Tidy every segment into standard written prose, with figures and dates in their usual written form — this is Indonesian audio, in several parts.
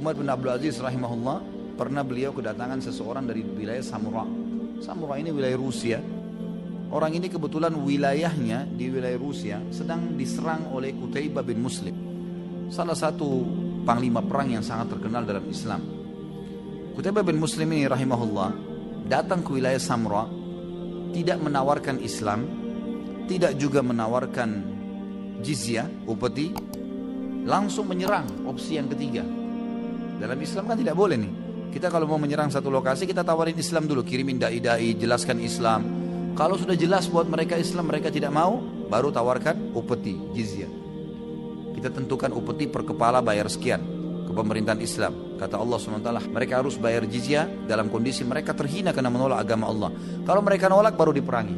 Umar bin Abdul Aziz rahimahullah, pernah beliau kedatangan seseorang dari wilayah Samura. Samura ini wilayah Rusia. Orang ini kebetulan wilayahnya di wilayah Rusia sedang diserang oleh Qutaibah bin Muslim, salah satu panglima perang yang sangat terkenal dalam Islam. Qutaibah bin Muslim ini rahimahullah datang ke wilayah Samura, tidak menawarkan Islam, tidak juga menawarkan jizyah, upeti, langsung menyerang. Opsi yang ketiga. Dalam Islam kan tidak boleh nih. Kita kalau mau menyerang satu lokasi, kita tawarin Islam dulu, kirimin dai-dai, jelaskan Islam. Kalau sudah jelas buat mereka Islam, mereka tidak mau, baru tawarkan upeti, jizyah. Kita tentukan upeti per kepala bayar sekian ke pemerintahan Islam. Kata Allah SWT, mereka harus bayar jizyah dalam kondisi mereka terhina karena menolak agama Allah. Kalau mereka nolak, baru diperangi.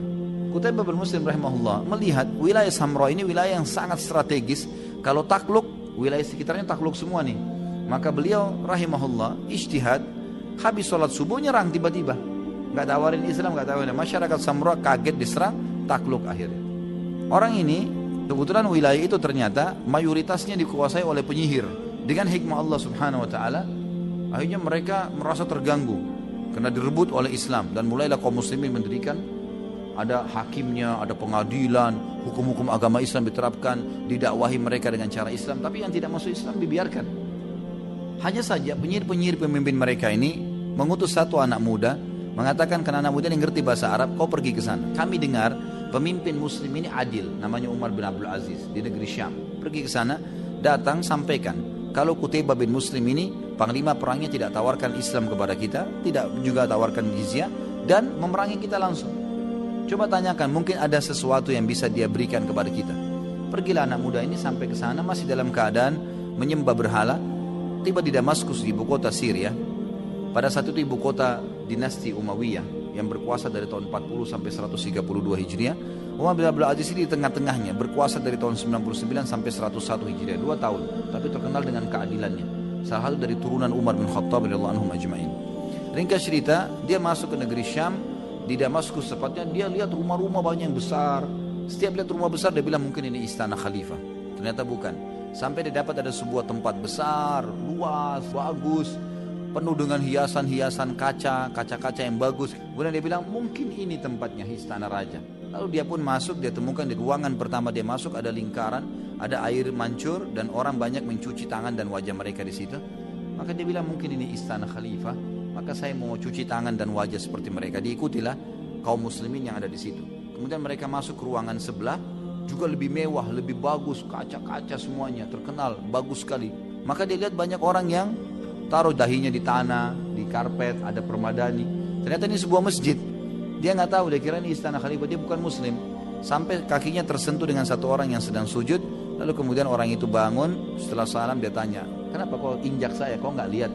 Qutaibah bin Muslim rahimahullah melihat wilayah Samra ini wilayah yang sangat strategis. Kalau takluk, wilayah sekitarnya takluk semua nih. Maka beliau rahimahullah ijtihad, habis sholat subuh nyerang tiba-tiba. Gak tawarin Islam, gak tawarin. Masyarakat Samra kaget diserang, takluk akhirnya. Orang ini, kebetulan wilayah itu ternyata mayoritasnya dikuasai oleh penyihir. Dengan hikmah Allah subhanahu wa ta'ala, akhirnya mereka merasa terganggu karena direbut oleh Islam. Dan mulailah kaum muslimin mendirikan, ada hakimnya, ada pengadilan, hukum-hukum agama Islam diterapkan, didakwahi mereka dengan cara Islam. Tapi yang tidak masuk Islam dibiarkan. Hanya saja penyihir-penyihir pemimpin mereka ini mengutus satu anak muda, mengatakan ke anak muda yang ngerti bahasa Arab, kau pergi ke sana. Kami dengar pemimpin muslim ini adil, namanya Umar bin Abdul Aziz di negeri Syam. Pergi ke sana, datang sampaikan kalau Qutaibah bin Muslim ini panglima perangnya tidak tawarkan Islam kepada kita, tidak juga tawarkan jizyah, dan memerangi kita langsung. Coba tanyakan, mungkin ada sesuatu yang bisa dia berikan kepada kita. Pergilah anak muda ini sampai ke sana masih dalam keadaan menyembah berhala. Tiba di Damaskus, di ibu kota Syria. Pada saat itu ibu kota dinasti Umayyah yang berkuasa dari tahun 40 sampai 132 Hijriah. Umar bin Abdul Aziz ini di tengah-tengahnya, berkuasa dari tahun 99 sampai 101 Hijriah, 2 tahun, tapi terkenal dengan keadilannya. Salah satu dari turunan Umar bin Khattab radhiyallahu anhu ajma'in. Ringkas cerita, dia masuk ke negeri Syam, di Damaskus tepatnya, dia lihat rumah-rumah banyak yang besar. Setiap lihat rumah besar dia bilang mungkin ini istana khalifah. Ternyata bukan. Sampai dia dapat ada sebuah tempat besar, luas, bagus, penuh dengan hiasan-hiasan kaca-kaca yang bagus. Kemudian dia bilang mungkin ini tempatnya istana raja. Lalu dia pun masuk, dia temukan di ruangan pertama dia masuk ada lingkaran, ada air mancur dan orang banyak mencuci tangan dan wajah mereka di situ. Maka dia bilang mungkin ini istana khalifah, maka saya mau cuci tangan dan wajah seperti mereka. Diikutilah kaum muslimin yang ada di situ. Kemudian mereka masuk ke ruangan sebelah, juga lebih mewah, lebih bagus, kaca-kaca semuanya, terkenal, bagus sekali. Maka dia lihat banyak orang yang taruh dahinya di tanah, di karpet, ada permadani. Ternyata ini sebuah masjid. Dia nggak tahu, dia kira ini istana khalifah, dia bukan muslim. Sampai kakinya tersentuh dengan satu orang yang sedang sujud. Lalu kemudian orang itu bangun, setelah salam dia tanya, kenapa kau injak saya, kau nggak lihat?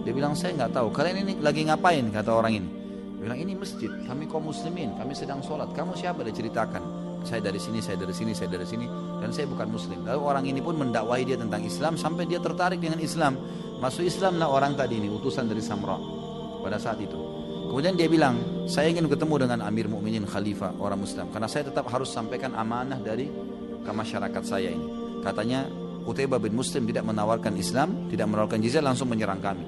Dia bilang, saya nggak tahu, kalian ini lagi ngapain, kata orang ini. Dia bilang, ini masjid, kami kaum muslimin, kami sedang sholat, kamu siapa? Dia ceritakan. Saya dari sini, saya dari sini, saya dari sini, dan saya bukan muslim. Lalu orang ini pun mendakwahi dia tentang Islam sampai dia tertarik dengan Islam. Masuk Islam lah orang tadi ini, utusan dari Samra pada saat itu. Kemudian dia bilang, saya ingin ketemu dengan Amir Mukminin Khalifah orang Muslim, karena saya tetap harus sampaikan amanah dari ke masyarakat saya ini. Katanya Qutaibah bin Muslim tidak menawarkan Islam, tidak menawarkan jizyah, langsung menyerang kami.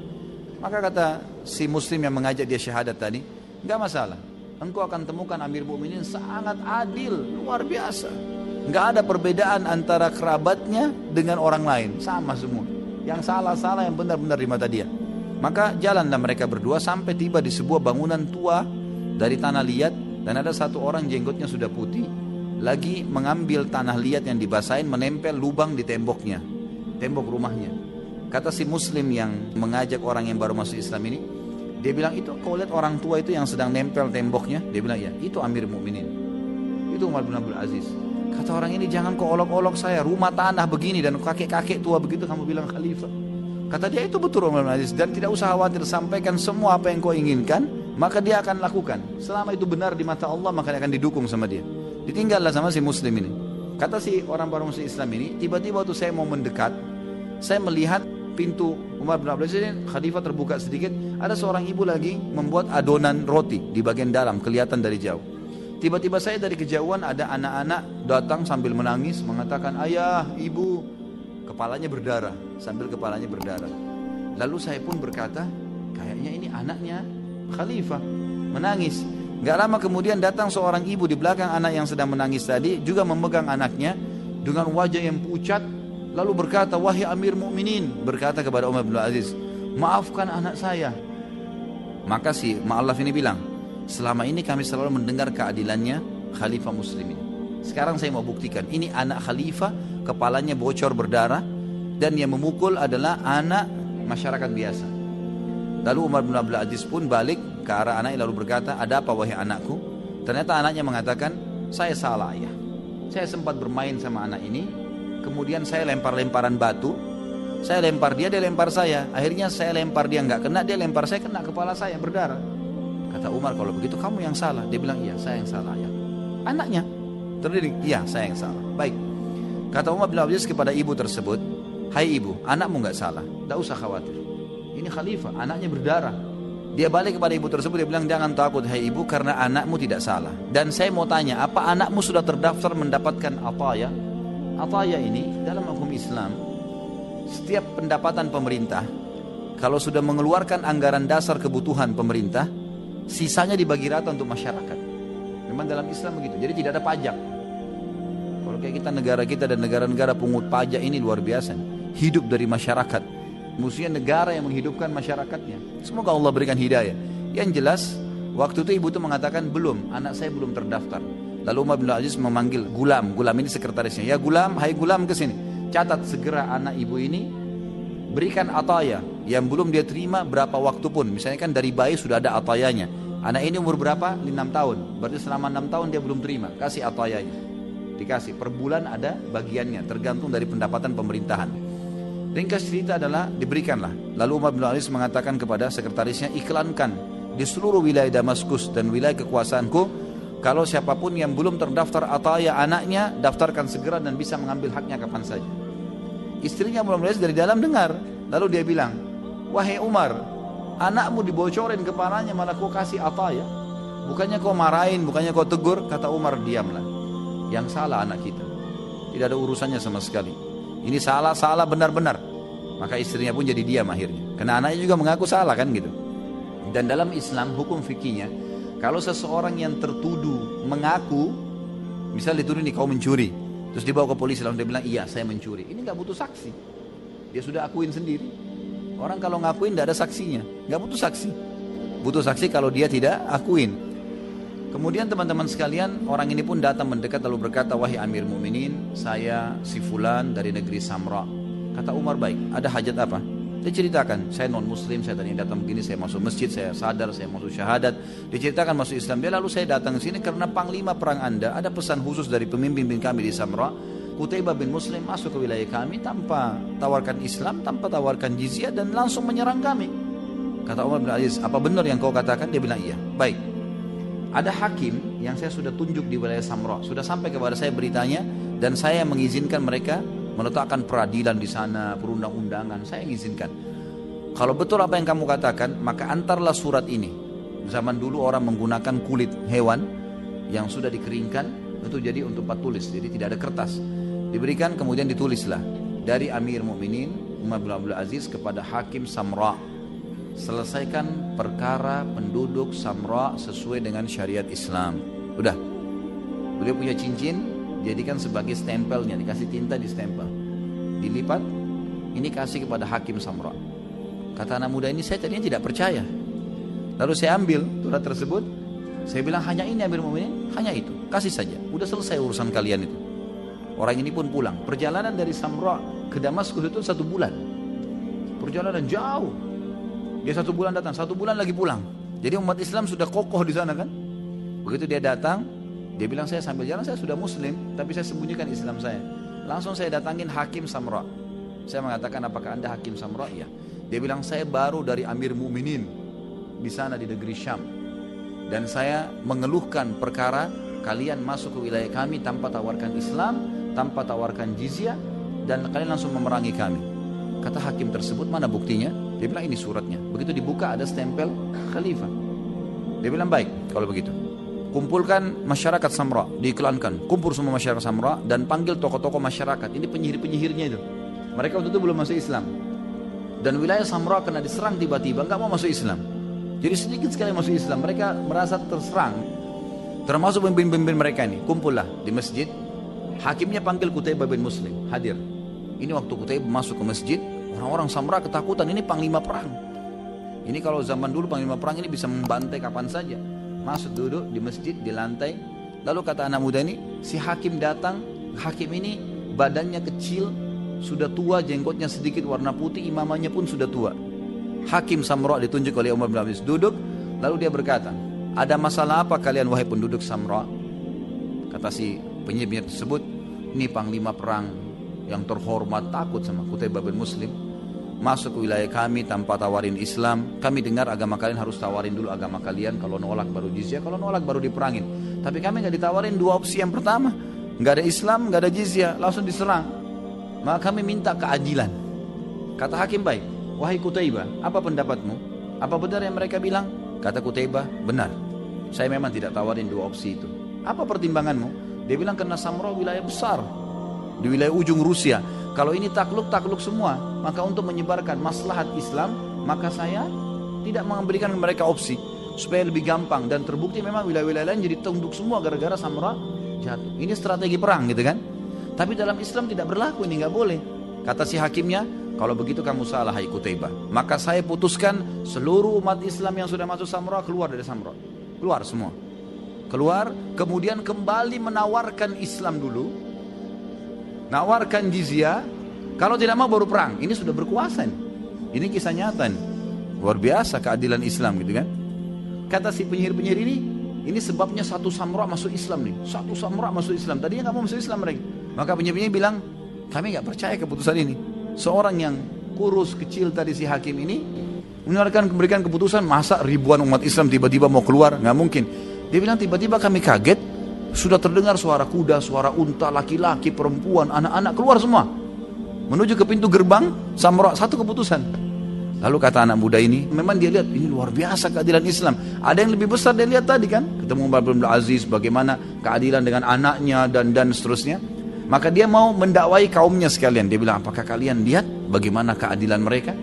Maka kata si Muslim yang mengajak dia syahadat tadi, enggak masalah. Engkau akan temukan Amir Mukminin sangat adil, luar biasa. Enggak ada perbedaan antara kerabatnya dengan orang lain, sama semua. Yang salah-salah, yang benar-benar di mata dia. Maka jalanlah mereka berdua sampai tiba di sebuah bangunan tua dari tanah liat, dan ada satu orang jenggotnya sudah putih lagi mengambil tanah liat yang dibasahin, menempel lubang di temboknya, tembok rumahnya. Kata si Muslim yang mengajak orang yang baru masuk Islam ini, dia bilang, itu kau lihat orang tua itu yang sedang nempel temboknya? Dia bilang, ya, itu Amir Mukminin, itu Umar bin Abdul Aziz. Kata orang ini, jangan kau olok-olok saya, rumah tanah begini dan kakek-kakek tua begitu kamu bilang khalifah. Kata dia, itu betul Umar bin Abdul Aziz, dan tidak usah khawatir, sampaikan semua apa yang kau inginkan, maka dia akan lakukan. Selama itu benar di mata Allah, maka dia akan didukung sama dia. Ditinggallah sama si Muslim ini. Kata si orang baru masuk Islam ini, tiba-tiba waktu saya mau mendekat, saya melihat pintu Umar bin Abdul Aziz ini, khalifah terbuka sedikit, ada seorang ibu lagi membuat adonan roti di bagian dalam, kelihatan dari jauh. Tiba-tiba saya dari kejauhan ada anak-anak datang sambil menangis, mengatakan, ayah, ibu. Kepalanya berdarah, sambil kepalanya berdarah. Lalu saya pun berkata, kayaknya ini anaknya khalifah. Menangis. Gak lama kemudian datang seorang ibu di belakang anak yang sedang menangis tadi, juga memegang anaknya dengan wajah yang pucat, lalu berkata, wahai Amir Mukminin, berkata kepada Umar bin Aziz, maafkan anak saya. Maka si Ma'allaf ini bilang, selama ini kami selalu mendengar keadilannya khalifah muslimin. Sekarang saya mau buktikan, ini anak khalifah, kepalanya bocor berdarah, dan yang memukul adalah anak masyarakat biasa. Lalu Umar bin Abdul Aziz pun balik ke arah anaknya lalu berkata, ada apa wahai anakku? Ternyata anaknya mengatakan, saya salah ayah. Saya sempat bermain sama anak ini, kemudian saya lempar-lemparan batu, saya lempar dia, dia lempar saya. Akhirnya saya lempar dia nggak kena, dia lempar saya kena kepala saya berdarah. Kata Umar, kalau begitu kamu yang salah. Dia bilang, iya saya yang salah ayah. Anaknya terdiri, iya saya yang salah. Baik. Kata Umar bin Abdul Aziz kepada ibu tersebut, hai ibu, anakmu nggak salah, tidak usah khawatir. Ini khalifah, anaknya berdarah. Dia balik kepada ibu tersebut, dia bilang, jangan takut hai ibu, karena anakmu tidak salah. Dan saya mau tanya, apa anakmu sudah terdaftar mendapatkan ataya? Ataya ini dalam hukum Islam, setiap pendapatan pemerintah, kalau sudah mengeluarkan anggaran dasar kebutuhan pemerintah, sisanya dibagi rata untuk masyarakat. Memang dalam Islam begitu, jadi tidak ada pajak. Kalau kayak kita, negara kita dan negara-negara pungut pajak ini luar biasa, hidup dari masyarakat. Mestinya negara yang menghidupkan masyarakatnya. Semoga Allah berikan hidayah. Yang jelas, waktu itu ibu itu mengatakan, belum, anak saya belum terdaftar. Lalu Umar bin Aziz memanggil Gulam. Gulam ini sekretarisnya. Ya Gulam, hai Gulam kesini. Catat segera anak ibu ini, berikan ataya yang belum dia terima berapa waktu pun. Misalnya kan dari bayi sudah ada atayanya. Anak ini umur berapa? 6 tahun. Berarti selama 6 tahun dia belum terima. Kasih atayanya. Dikasih. Per bulan ada bagiannya, tergantung dari pendapatan pemerintahan. Ringkas cerita adalah diberikanlah. Lalu Umar bin Aziz mengatakan kepada sekretarisnya, iklankan di seluruh wilayah Damaskus dan wilayah kekuasaanku, kalau siapapun yang belum terdaftar ataya anaknya, daftarkan segera dan bisa mengambil haknya kapan saja. Istrinya Umar bin Aziz dari dalam dengar. Lalu dia bilang, wahai Umar, anakmu dibocorin kepalanya malah kau kasih ataya. Bukannya kau marahin, bukannya kau tegur. Kata Umar, diamlah. Yang salah anak kita, tidak ada urusannya sama sekali. Ini salah benar-benar. Maka istrinya pun jadi diam akhirnya. Karena anaknya juga mengaku salah kan gitu. Dan dalam Islam hukum fikihnya, kalau seseorang yang tertuduh mengaku, misal dituduh nih kau mencuri, terus dibawa ke polisi lalu dia bilang iya saya mencuri, ini nggak butuh saksi. Dia sudah akuin sendiri. Orang kalau ngakuin tidak ada saksinya, nggak butuh saksi. Butuh saksi kalau dia tidak akuin. Kemudian teman-teman sekalian, orang ini pun datang mendekat lalu berkata, wahai Amir Mukminin, saya si fulan dari negeri Samra. Kata Umar, baik, ada hajat apa? Dia ceritakan, saya non muslim, saya tadi datang begini, saya masuk masjid, saya sadar, saya masuk syahadat. Diceritakan masuk Islam. Dia lalu saya datang ke sini karena panglima perang Anda ada pesan khusus dari pemimpin kami di Samra. Qutaibah bin Muslim masuk ke wilayah kami tanpa tawarkan Islam, tanpa tawarkan jizyah dan langsung menyerang kami. Kata Umar bin Aziz, apa benar yang kau katakan? Dia bilang iya. Baik. Ada hakim yang saya sudah tunjuk di wilayah Samra, sudah sampai kepada saya beritanya, dan saya mengizinkan mereka meletakkan peradilan di sana, perundang-undangan, saya mengizinkan. Kalau betul apa yang kamu katakan, maka antarlah surat ini. Zaman dulu orang menggunakan kulit hewan yang sudah dikeringkan, itu jadi untuk tempat tulis, jadi tidak ada kertas. Diberikan kemudian ditulislah dari Amir Mukminin Umar bin Abdul Aziz kepada Hakim Samra, selesaikan perkara penduduk Samra sesuai dengan syariat Islam. Udah. Beliau punya cincin, jadikan sebagai stempelnya, dikasih tinta di stempel, dilipat, ini kasih kepada Hakim Samra. Kata anak muda ini, saya tadinya tidak percaya. Lalu saya ambil surat tersebut, saya bilang hanya ini Amir Mukminin, hanya itu, kasih saja, udah selesai urusan kalian itu. Orang ini pun pulang. Perjalanan dari Samra ke Damaskus itu 1 bulan. Perjalanan jauh. Dia 1 bulan datang, 1 bulan lagi pulang. Jadi umat Islam sudah kokoh di sana kan. Begitu dia datang, dia bilang saya sambil jalan saya sudah muslim, tapi saya sembunyikan Islam saya. Langsung saya datangin Hakim Samra. Saya mengatakan apakah anda Hakim Samra? Iya. Dia bilang saya baru dari Amir Mukminin di sana di negeri Syam. Dan saya mengeluhkan perkara kalian masuk ke wilayah kami tanpa tawarkan Islam, tanpa tawarkan jizyah, dan kalian langsung memerangi kami. Kata hakim tersebut, mana buktinya? Dia bilang ini suratnya. Begitu dibuka ada stempel khalifah. Dia bilang baik kalau begitu, kumpulkan masyarakat Samra, diiklankan, kumpul semua masyarakat Samra, dan panggil tokoh-tokoh masyarakat. Ini penyihir-penyihirnya itu. Mereka waktu itu belum masuk Islam. Dan wilayah Samra kena diserang tiba-tiba, nggak mau masuk Islam. Jadi sedikit sekali masuk Islam, mereka merasa terserang. Termasuk pemimpin-pemimpin mereka ini, kumpullah di masjid. Hakimnya panggil Qutaibah bin Muslim, hadir. Ini waktu Qutaibah masuk ke masjid, orang-orang Samra ketakutan, ini panglima perang. Ini kalau zaman dulu panglima perang ini bisa membantai kapan saja. Masuk duduk di masjid, di lantai. Lalu kata anak muda ini, si hakim datang. Hakim ini badannya kecil, sudah tua, jenggotnya sedikit warna putih, imamannya pun sudah tua. Hakim Samra ditunjuk oleh Umar bin Abdul Aziz, duduk. Lalu dia berkata, ada masalah apa kalian wahai penduduk Samra? Kata si penyihir tersebut, ini panglima perang yang terhormat, takut sama Qutaibah bin Muslim. Masuk ke wilayah kami tanpa tawarin Islam. Kami dengar agama kalian harus tawarin dulu agama kalian. Kalau nolak baru jizyah, kalau nolak baru diperangin. Tapi kami gak ditawarin dua opsi yang pertama. Gak ada Islam, gak ada jizyah, langsung diserang. Maka kami minta keadilan. Kata hakim, baik, wahai Qutaibah, apa pendapatmu? Apa benar yang mereka bilang? Kata Qutaibah, benar. Saya memang tidak tawarin dua opsi itu. Apa pertimbanganmu? Dia bilang karena Samra wilayah besar, di wilayah ujung Rusia. Kalau ini takluk semua. Maka untuk menyebarkan maslahat Islam, maka saya tidak memberikan mereka opsi supaya lebih gampang. Dan terbukti memang wilayah-wilayah lain jadi tunduk semua gara-gara Samra jatuh. Ini strategi perang gitu kan. Tapi dalam Islam tidak berlaku, ini nggak boleh. Kata si hakimnya, kalau begitu kamu salah hai Qutaibah. Maka saya putuskan seluruh umat Islam yang sudah masuk Samra keluar dari Samra. Keluar semua. Keluar, kemudian kembali menawarkan Islam dulu. Nawarkan jizyah. Kalau tidak mau baru perang. Ini sudah berkuasa nih. Ini kisah nyata nih. Luar biasa keadilan Islam gitu kan. Kata si penyihir-penyihir ini sebabnya satu Samra masuk Islam nih. Satu Samra masuk Islam. Tadinya nggak mau masuk Islam mereka. Maka penyihir-penyihir bilang, kami nggak percaya keputusan ini. Seorang yang kurus kecil tadi si hakim ini memberikan keputusan, masa ribuan umat Islam tiba-tiba mau keluar? Nggak mungkin. Dia bilang tiba-tiba kami kaget, sudah terdengar suara kuda, suara unta, laki-laki, perempuan, anak-anak keluar semua menuju ke pintu gerbang Samra. Satu keputusan. Lalu kata anak muda ini, memang dia lihat ini luar biasa keadilan Islam. Ada yang lebih besar dia lihat tadi kan, ketemu Umar bin Abdul Aziz, bagaimana keadilan dengan anaknya dan seterusnya. Maka dia mau mendakwai kaumnya sekalian. Dia bilang, apakah kalian lihat bagaimana keadilan mereka?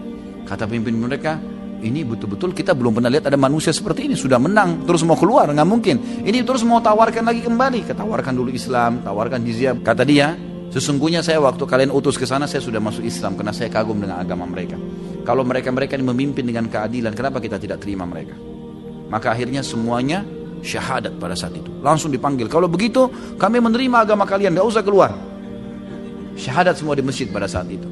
Kata pemimpin mereka, ini betul-betul kita belum pernah lihat ada manusia seperti ini. Sudah menang, terus mau keluar, nggak mungkin. Ini terus mau tawarkan lagi kembali. Tawarkan dulu Islam, tawarkan jizyah. Kata dia, sesungguhnya saya waktu kalian utus ke sana, saya sudah masuk Islam karena saya kagum dengan agama mereka. Kalau mereka ini memimpin dengan keadilan, kenapa kita tidak terima mereka? Maka akhirnya semuanya syahadat pada saat itu. Langsung dipanggil. Kalau begitu, kami menerima agama kalian, gak usah keluar. Syahadat semua di masjid pada saat itu.